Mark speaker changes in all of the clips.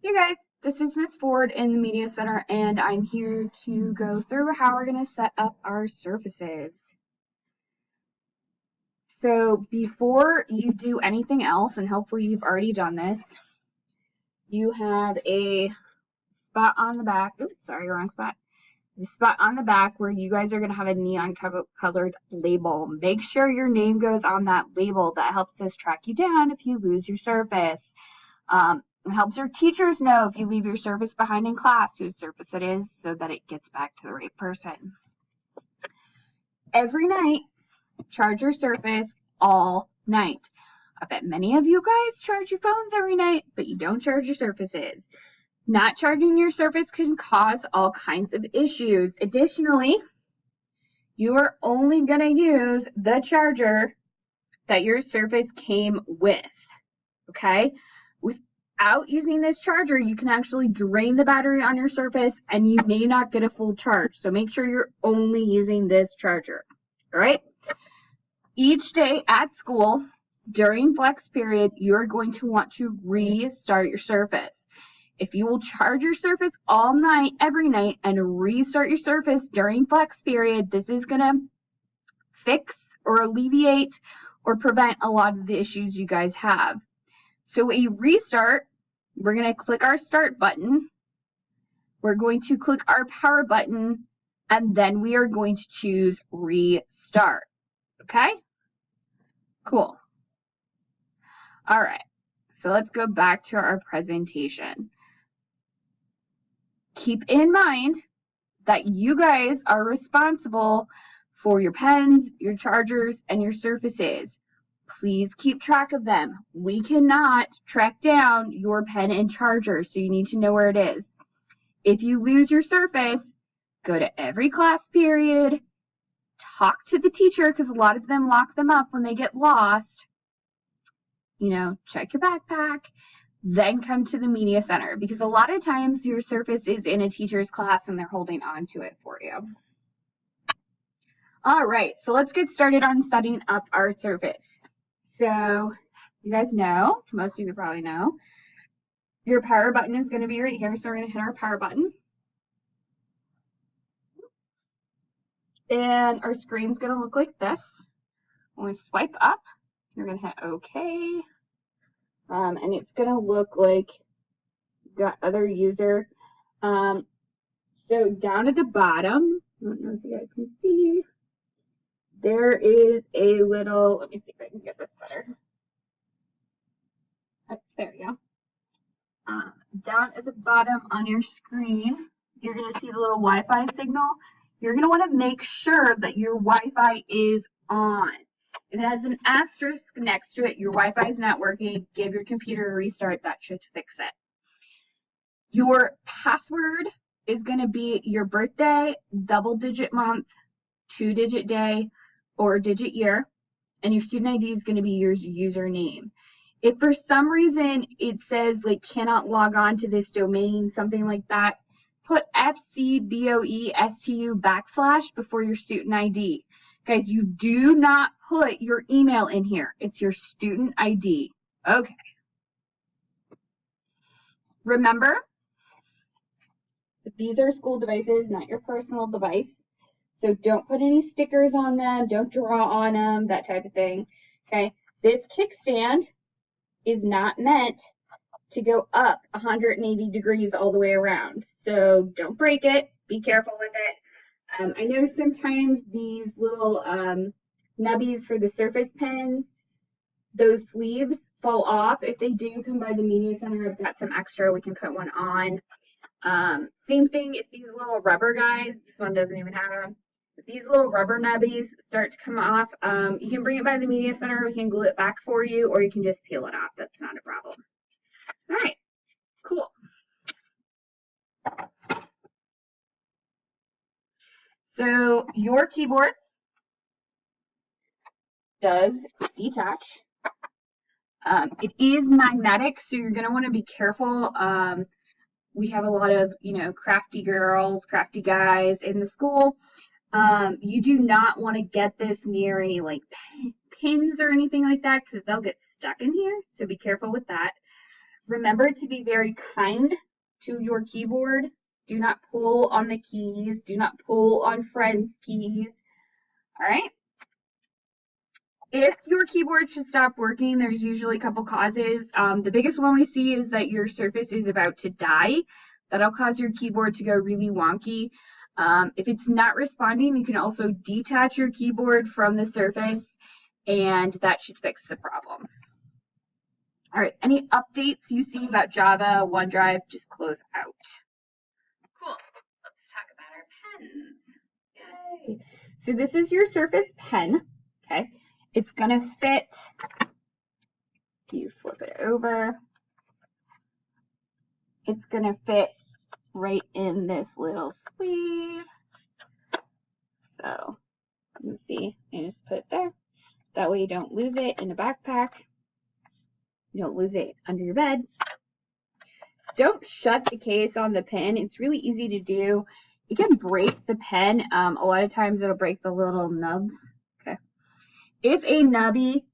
Speaker 1: Hey guys, this is Miss Ford in the Media Center, and I'm here to go through how we're going to set up our surfaces. So before you do anything else, and hopefully you've already done this, you have a spot on the back. Oops, sorry, wrong spot. The spot on the back where you guys are going to have a neon colored label. Make sure your name goes on that label. That helps us track you down if you lose your surface. It helps your teachers know if you leave your surface behind in class whose surface it is so that it gets back to the right person. Every night, charge your surface all night. I bet many of you guys charge your phones every night, but you don't charge your surfaces. Not charging your surface can cause all kinds of issues. Additionally, you are only going to use the charger that your surface came with, okay? Without using this charger, you can actually drain the battery on your surface and you may not get a full charge. So make sure you're only using this charger, all right? Each day at school, during flex period, you're going to want to restart your surface. If you will charge your surface all night, every night, and restart your surface during flex period, this is going to fix or alleviate or prevent a lot of the issues you guys have. So a restart, we're going to click our start button. We're going to click our power button, and then we are going to choose restart. Okay? Cool. All right. So let's go back to our presentation. Keep in mind that you guys are responsible for your pens, your chargers, and your surfaces. Please keep track of them. We cannot track down your pen and charger, so you need to know where it is. If you lose your surface, go to every class period, talk to the teacher, because a lot of them lock them up when they get lost. Check your backpack, then come to the media center, because a lot of times your surface is in a teacher's class and they're holding on to it for you. All right, so let's get started on setting up our surface. So you guys know, most of you probably know, your power button is going to be right here. So we're going to hit our power button. And our screen's going to look like this. When we swipe up, you're going to hit OK. And it's going to look like the other user. So down at the bottom, I don't know if you guys can see, there is a little, let me see if I can get this better. Oh, there we go. Down at the bottom on your screen, you're going to see the little Wi-Fi signal. You're going to want to make sure that your Wi-Fi is on. If it has an asterisk next to it, your Wi-Fi is not working, give your computer a restart. That should fix it. Your password is going to be your birthday, double-digit month, 2-digit day, 4-digit year, and your student ID is going to be your username. If for some reason it says like cannot log on to this domain, something like that, put FCBOESTU / before your student ID. Guys, you do not put your email in here. It's your student ID. Okay. Remember, these are school devices, not your personal device. So don't put any stickers on them. Don't draw on them, that type of thing. Okay. This kickstand is not meant to go up 180 degrees all the way around. So don't break it. Be careful with it. I know sometimes these little nubbies for the surface pens, those sleeves fall off. If they do, come by the media center. I've got some extra. We can put one on. Same thing if these little rubber guys, this one doesn't even have them. If these little rubber nubbies start to come off, you can bring it by the media center. We can glue it back for you, or you can just peel it off. That's not a problem. All right, cool. So your keyboard does detach. It is magnetic, so you're going to want to be careful. We have a lot of, crafty girls, crafty guys in the school. You do not want to get this near any pins or anything like that because they'll get stuck in here. So be careful with that. Remember to be very kind to your keyboard. Do not pull on the keys. Do not pull on friends' keys. All right? If your keyboard should stop working, there's usually a couple causes. The biggest one we see is that your Surface is about to die. That'll cause your keyboard to go really wonky. If it's not responding, you can also detach your keyboard from the Surface, and that should fix the problem. All right, any updates you see about Java, OneDrive, just close out. Cool. Let's talk about our pens. Yay. So this is your Surface Pen, okay? It's going to fit, you flip it over, it's going to fit right in this little sleeve. So, you see, I just put it there. That way you don't lose it in a backpack. You don't lose it under your bed. Don't shut the case on the pen. It's really easy to do. You can break the pen. A lot of times it'll break the little nubs. Okay. If a nubby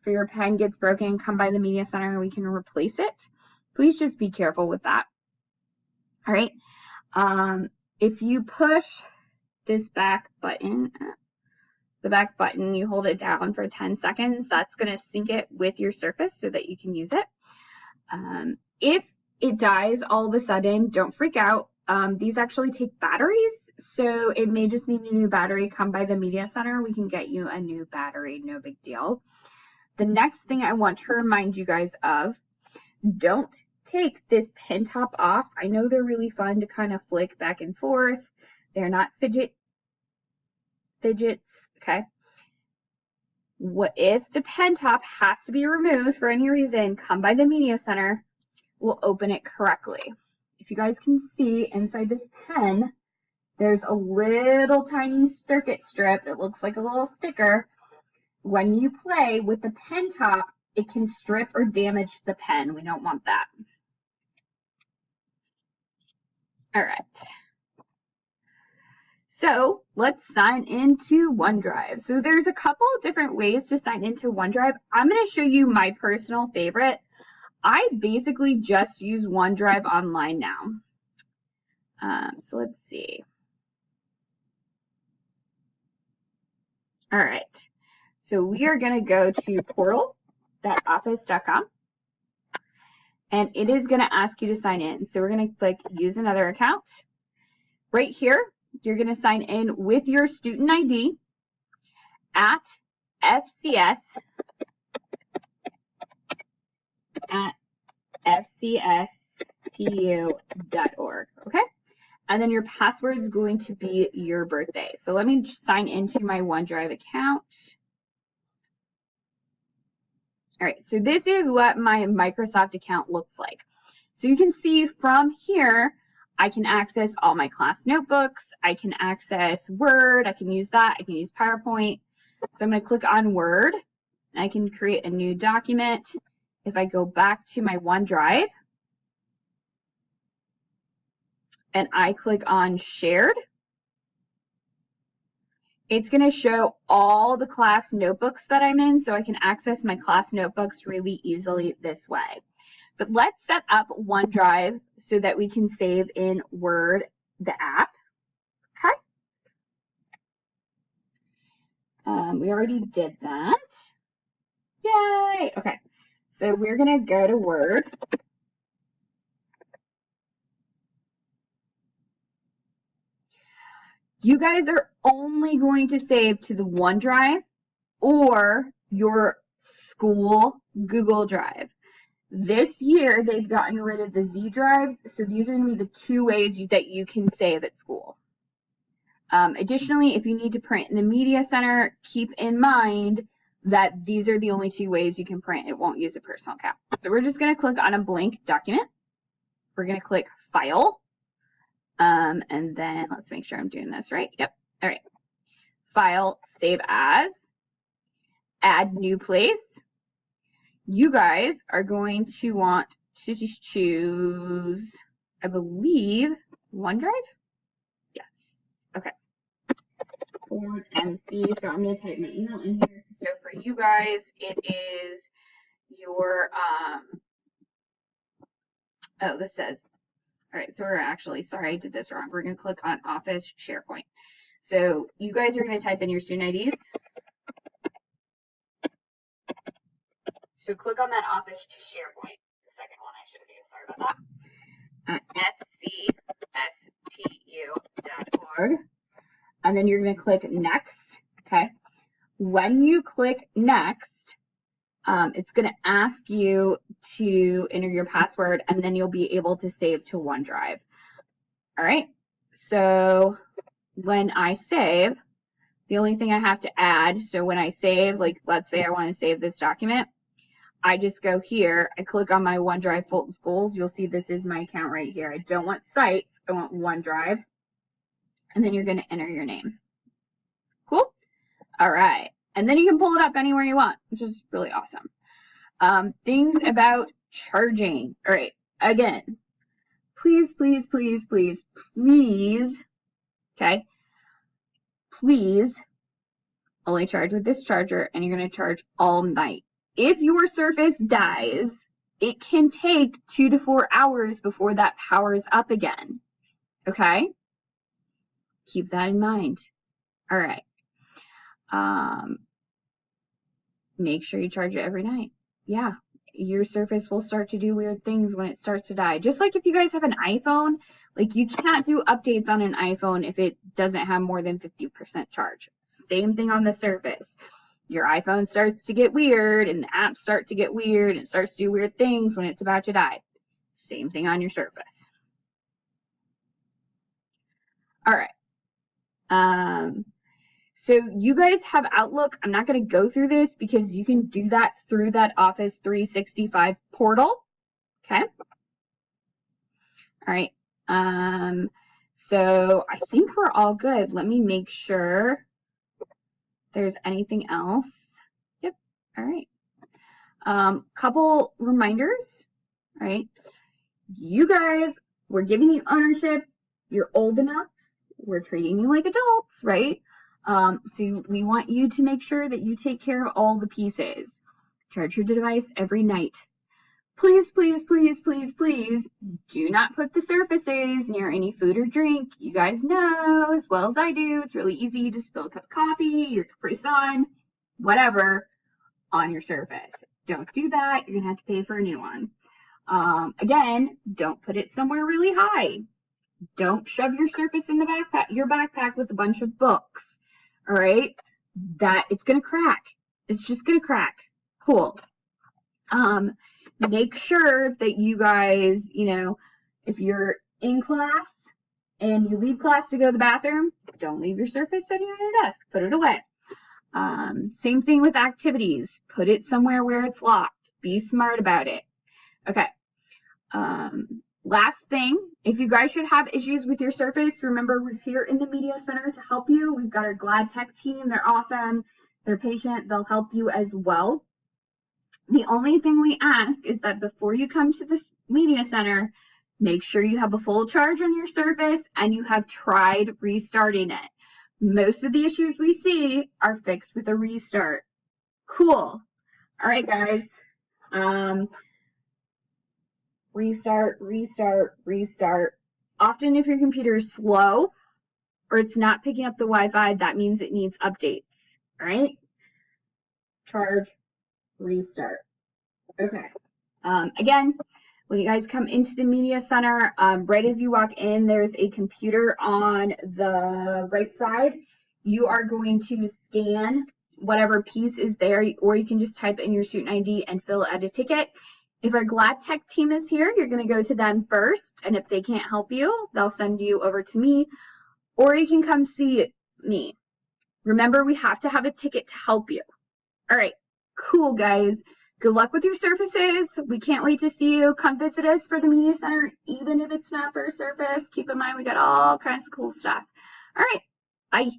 Speaker 1: for your pen gets broken, come by the media center and we can replace it. Please just be careful with that. All right. If you push this back button, you hold it down for 10 seconds. That's going to sync it with your Surface so that you can use it. If it dies all of a sudden, don't freak out. These actually take batteries, so it may just need a new battery. Come by the media center. We can get you a new battery. No big deal. The next thing I want to remind you guys of, don't take this pen top off. I know they're really fun to kind of flick back and forth. They're not fidgets, okay? What if the pen top has to be removed for any reason? Come by the media center. We'll open it correctly. If you guys can see inside this pen, there's a little tiny circuit strip. It looks like a little sticker. When you play with the pen top, it can strip or damage the pen. We don't want that. All right. So let's sign into OneDrive. So there's a couple of different ways to sign into OneDrive. I'm going to show you my personal favorite. I basically just use OneDrive Online now. So let's see. All right. So we are going to go to portal.office.com. And it is going to ask you to sign in. So we're going to click Use Another Account. Right here, you're going to sign in with your student ID at fcs@fcstu.org, okay? And then your password is going to be your birthday. So let me sign into my OneDrive account. All right, so this is what my Microsoft account looks like. So you can see from here, I can access all my class notebooks. I can access Word. I can use that. I can use PowerPoint. So I'm going to click on Word. I can create a new document. If I go back to my OneDrive and I click on Shared, it's going to show all the class notebooks that I'm in, so I can access my class notebooks really easily this way. But let's set up OneDrive so that we can save in Word the app. Okay. We already did that. Yay. Okay. So we're going to go to Word. You guys are only going to save to the OneDrive or your school Google Drive. This year, they've gotten rid of the Z drives, so these are going to be the two ways that you can save at school. Additionally, if you need to print in the Media Center, keep in mind that these are the only two ways you can print. It won't use a personal account. So we're just going to click on a blank document. We're going to click File. And then let's make sure I'm doing this right. Yep. All right. File, Save As, Add New Place. You guys are going to want to just choose, I believe, OneDrive? Yes. Okay. Ford MC. So I'm going to type my email in here. So for you guys, it is your Oh, this says, all right, so we're actually, sorry, I did this wrong. We're going to click on Office SharePoint. So you guys are going to type in your student IDs. So click on that Office to SharePoint, the second one I showed you. Sorry about that. fcstu.org. And then you're going to click Next. Okay. When you click Next, it's going to ask you to enter your password, and then you'll be able to save to OneDrive. All right. So when I save, the only thing I have to add, so when I save, like let's say I want to save this document, I just go here, I click on my OneDrive Fulton Schools. You'll see this is my account right here. I don't want Sites, I want OneDrive. And then you're going to enter your name. Cool? All right. And then you can pull it up anywhere you want, which is really awesome. Things about charging. All right. Again, please, please, please, please, please, okay, please only charge with this charger, and you're going to charge all night. If your Surface dies, it can take 2 to 4 hours before that powers up again. Okay? Keep that in mind. All right. Make sure you charge it every night. Yeah, your Surface will start to do weird things when it starts to die. Just like if you guys have an iPhone, like you can't do updates on an iPhone if it doesn't have more than 50% charge. Same thing on the Surface. Your iPhone starts to get weird and the apps start to get weird and it starts to do weird things when it's about to die. Same thing on your Surface. All right. So you guys have Outlook. I'm not going to go through this because you can do that through that Office 365 portal. Okay. All right. So I think we're all good. Let me make sure there's anything else. Yep. All right. Couple reminders. All right. You guys, we're giving you ownership. You're old enough. We're treating you like adults, right? So we want you to make sure that you take care of all the pieces. Charge your device every night. Please, please, please, please, please do not put the surfaces near any food or drink. You guys know as well as I do, it's really easy to spill a cup of coffee, your Capri Sun, whatever, on your Surface. Don't do that. You're going to have to pay for a new one. Again, don't put it somewhere really high. Don't shove your Surface in the backpack, your backpack with a bunch of books. All right? That it's going to crack. It's just going to crack. Cool. Make sure that you guys, if you're in class and you leave class to go to the bathroom, don't leave your Surface sitting on your desk. Put it away. Same thing with activities. Put it somewhere where it's locked. Be smart about it. Okay. Last thing, if you guys should have issues with your Surface, remember we're here in the Media Center to help you. We've got our Glad Tech team. They're awesome. They're patient. They'll help you as well. The only thing we ask is that before you come to this Media Center, make sure you have a full charge on your Surface and you have tried restarting it. Most of the issues we see are fixed with a restart. Cool. All right, guys. Restart, restart, restart. Often if your computer is slow or it's not picking up the Wi-Fi, that means it needs updates. All right? Charge, restart. Okay. Again, when you guys come into the Media Center, right as you walk in, there's a computer on the right side. You are going to scan whatever piece is there, or you can just type in your student ID and fill out a ticket. If our Glad Tech team is here, you're going to go to them first, and if they can't help you, they'll send you over to me, or you can come see me. Remember, we have to have a ticket to help you. All right, cool, guys. Good luck with your Surfaces. We can't wait to see you. Come visit us for the Media Center, even if it's not for a Surface. Keep in mind, we got all kinds of cool stuff. All right, bye.